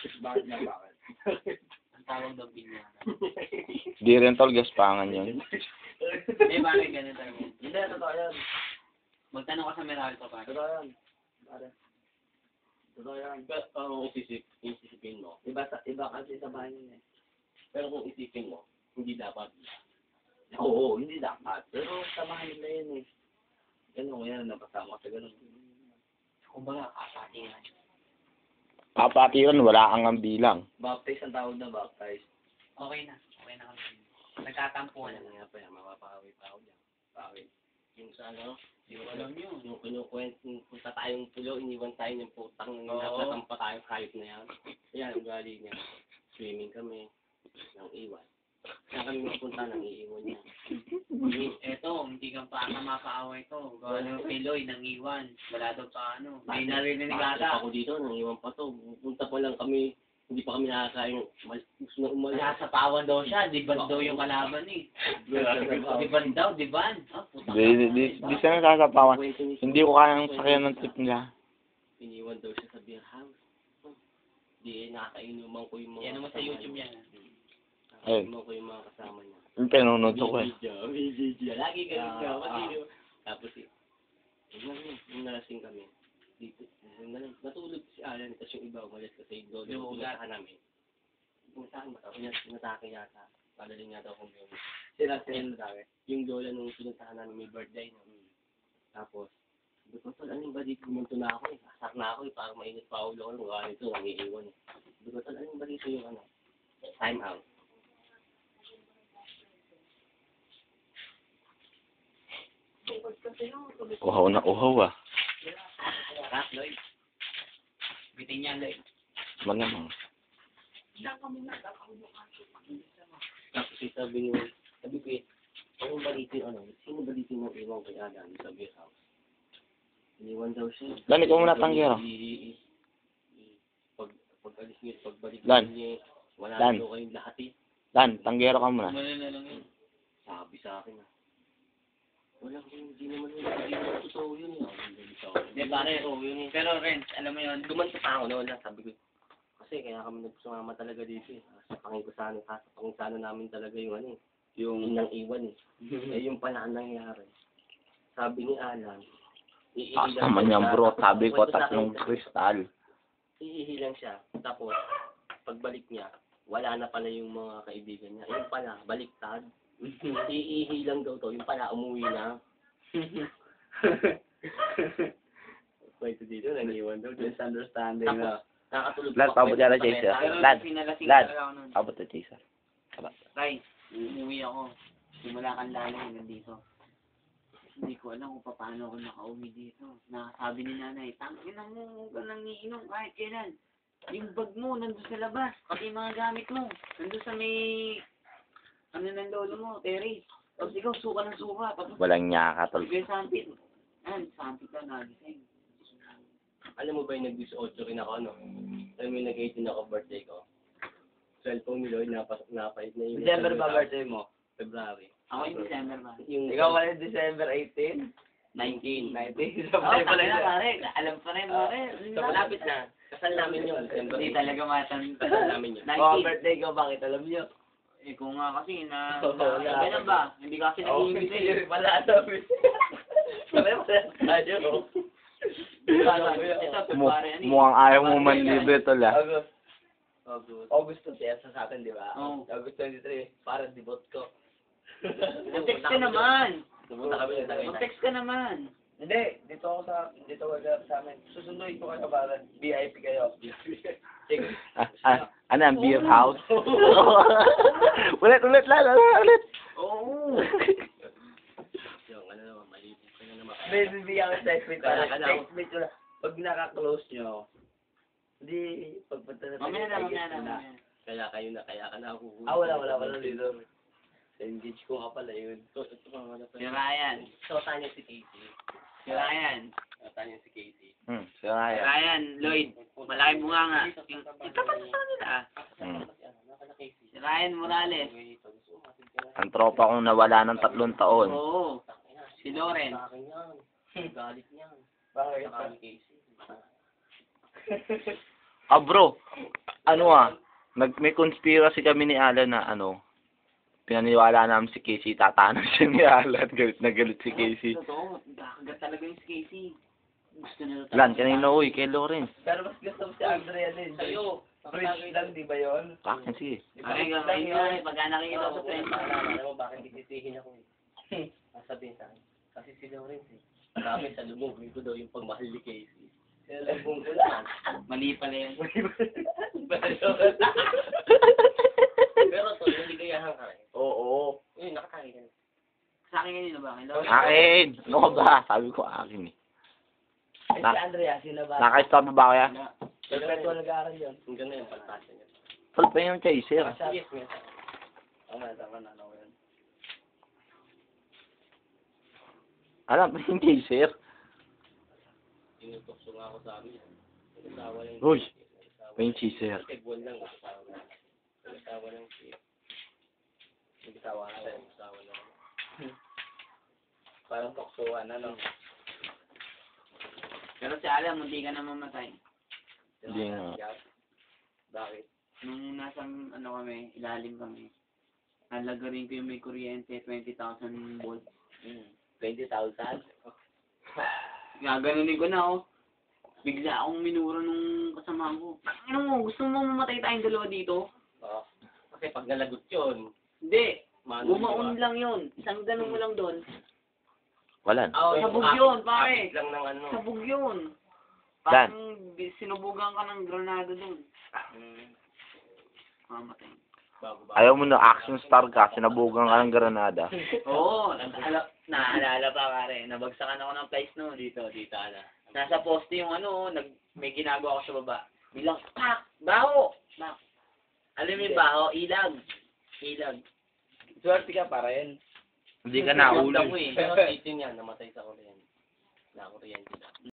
Bakit na bakit? Ang tawag daw binyana. Di rin tol, gaspangan yun. Hindi, bakit ganito rin? Hindi, totoo yan. Magtanong ka sa Meralco pa. Totoo yan. Pare. Totoo yan. Pero kung isisipin mo, Iba kasi sa bahay yun eh. pero kung isipin mo, hindi dapat. Oo, hindi dapat. Pero samahan nila yun eh. Ganun, yan, napasama sa ganun. Kumbaga, kapatiran. Papatiran, wala kang ang bilang. Baptize ang tawag na baptize. Okay na. Okay na kami. Nagkatampuhan Ano na. nga pa yan, mapapahawi pa ako dyan. Pahawi. Yung sa ano, Hindi ko alam yun. yung kinukwento, yung punta tayong pulo, iniwan tayo ng putang, Oo. natampa tayong kahit na yan. Yan, ugali niya. Swimming kami, nang iwan. Kaya kami magpunta, nang iiwan niya. Eto, hindi kang pa mapaaway to. Gawa ng Piloy, nang iwan. Wala daw pa ano. May narinig Bakit ata. ako dito, nang iwan pa to. Punta pa lang kami, hindi pa kami nakakain. Gusto na umalis. Nasa pawan daw siya. Diban daw yung kalaban eh. Diban daw, diban. Ah, putang Di siya nasasapawan. Hindi ko kayang sakyan ng trip nila. Iniwan daw siya sa beer house. Di, nakakainuman ko yung mga Yan naman sa kasama YouTube niya. yan. Nakakainuman ko yung mga kasama niya. Yung pinunod ko eh. Video. Lagi ganun ka. Ah. Tapos yung nalasing kami. Dito. Natulog si Alan, tapos yung iba umalis kasi doon yung pinatahan namin. Pinatahan ba? Pinatake yata. Padaling yata akong yun. Sila natake. Yung lola nung pinuntahan namin may birthday. No? Tapos, sabi ko, tol, ano yung ba dito? Gumunto na ako eh. Asar na ako eh. Parang mainit pa ulo ko. Mga ganito, nangiiwan eh. Sabi ko, tol, ano yung ba dito yung ano? Time out. Uhaw na uhaw ah. Rap, Lloyd. Bitin niya, Lloyd. Malamang. Tapos sabi ko ano ba dito yung ano? Sino ba dito yung iwan kay Alan sa beer house? Iniwan daw siya. Lan, ikaw muna tanggero. Pag alis niyo, pagbalik Lan. niyo, wala Lan. daw kayong lahat eh. Lan, tanggero ka muna. Wala na lang yun. Sabi sa akin ah. Hindi naman totoo yun eh. Hindi, pare. Totoo yun eh. Pero, Renz, alam mo yun. Gumanta pa ako noon lang, sabi ko. Kasi kaya kami nagsumama talaga dito eh. Sa pangikusano namin talaga yung ano eh. Yung nang iwan eh. Eh yung pala ang nangyari. Sabi ni Alan, Taas naman yan bro, sabi ko tatlong kristal. iihilang siya. Tapos, pagbalik niya, wala na pala yung mga kaibigan niya. Yung pala, baliktad. Iihilang daw to. Yung pala, umuwi na. Kwento dito, nangiwan daw. Misunderstanding na. Nakatulog Lad, pabot yan na Chaser. Pero, Lad, pinalasing Lad. talaga ako nun. Abot na Chaser. Tay, umuwi ako. Simula kang lalo hanggang dito. Hindi ko alam kung paano ako nakauwi dito. Nakasabi ni nanay, tangina mo, huwag ka nang iinom kahit kailan. Yung bag mo, nandun sa labas. Pati yung mga gamit mo, nandun sa may, ano ng lolo mo, terrace. Tapos ikaw, suka ng suka. Tapos, Walang niya ka tol. sige, sampit. Sampit ka, nagising. Alam mo ba yung nag-18 rin ako, no? Alam mo yung nag-18 ako birthday ko? Cellphone ni Lloyd, napait na yung... December ba birthday mo? February. Ako yung December ba? Yung... Ikaw wala December 18? 19. 19? Oo, Sabay pala tangina, yun. pare. Alam pa rin, pare. Malapit na. Kasal namin yun, December. Hindi talaga Kasal namin yun. Mga 19. birthday ko, bakit alam nyo? Eh, kung nga kasi Wala. ganun ba? Hindi ka kasi nag-iimbit eh. Wala sabi. Wala tayo. Ito, February, ano eh. Mukhang ayaw mo man libre tol ah. August 2 sa atin, di ba? Oo. August 23, parang debut ko. Mag-text ka naman. Pumunta kami ng Tagaytay. Mag-text ka naman. Hindi, dito ako sa amin. Susunduin ko kayo para VIP kayo. Sige. Ano ang beer house? ulit, ulit. Oo. Yung ano naman, malipit ka na naman. May bibigyan ko text mate para Kaya ka na. text mate ko na. Pag naka-close nyo, hindi, pagpunta na Mamaya na. Kaya ka na huhuli. Wala dito. Sa engage ko nga pala yun. Ito pa, wala pa. Si Ryan. So, tanya si Casey. Si Ryan. Tanya si Casey. Si Si Ryan. Ryan, Lloyd. Malaki bunga nga. Itapat sa nila. Si Ryan Morales. Ang tropa kong nawala ng 3 taon. Oo. Si Loren. Sa akin yan. Galit niyan. Bakit? Saka ni Casey. Ah bro, may conspiracy kami ni Alan na pinaniwala namin si Casey, tatanong siya ni Alan, galit na galit si Casey. Totoo, kakagat talaga yung si Casey. Gusto nila Lan, kanina kay Lawrence. Pero mas gusto mo si Andrea din. Sa'yo. Bridge lang, di ba yun? Akin, sige. Ay, gagawin nga, pagka nakikita ko sa friend. Alam mo, bakit isisihin ako eh. Sabihin sa akin. Kasi si Lawrence eh. Marami sa lumubin ko daw yung pagmahal ni Casey. Sinalabong ko lang. Mali pala yun. Pero to, naligayahan ka eh. Oo. Yun, nakatali ka na. Sa akin kanina ba? Hello? Akin! Ano ka ba? Sabi ko akin eh. Eh, si Andrea, sino ba? Naka-stop ba kaya? Perpetual nag-aaral yun. Ang ganda yung palpasa niya. Tol pa yung chaser. Yes, yes. Tama na, yun. Alam pa yung chaser. Tinutokso nga ako sa amin. Nag-asawa lang. Uy! Pa yung chaser. Kasi buwan lang, nag-asawa lang. Nag-asawa lang siya. Nag-asawa lang. Nag-asawa lang. Parang tuksuan, ano? Pero si Alan, hindi ka na mamatay. Hindi nga. Bakit? Nung nasa, kami, ilalim kami. Nalagarin ko yung may kuryente, 20,000 volts. 20,000? Gaganunin ko na, Bigla akong minura nung kasama ko. Ano mo, gusto mo mamatay tayong dalawa dito? Oo. Kasi pag nalagot yun, Hindi. mano Bumaon lang yun. Isang ganun mo lang doon. Wala. Sabog yun, pare. lang ng ano. Sabog yun. Dan. Parang sinubugan ka ng granada doon. Mamatay. Ayaw mo na action star ka, sinabugan ka ng granada. Oo, naalala pa pare. Nabagsakan ako ng place no dito, ala. Nasa poste yung may ginagawa ko sa baba. Bilang, pak! Baho! Pak! Alam mo yung baho? Ilag. Swerte ka pa rin. Hindi ka naulog. Ako eh. Pero 18 yan, namatay sa kuryente. Na kuryente na.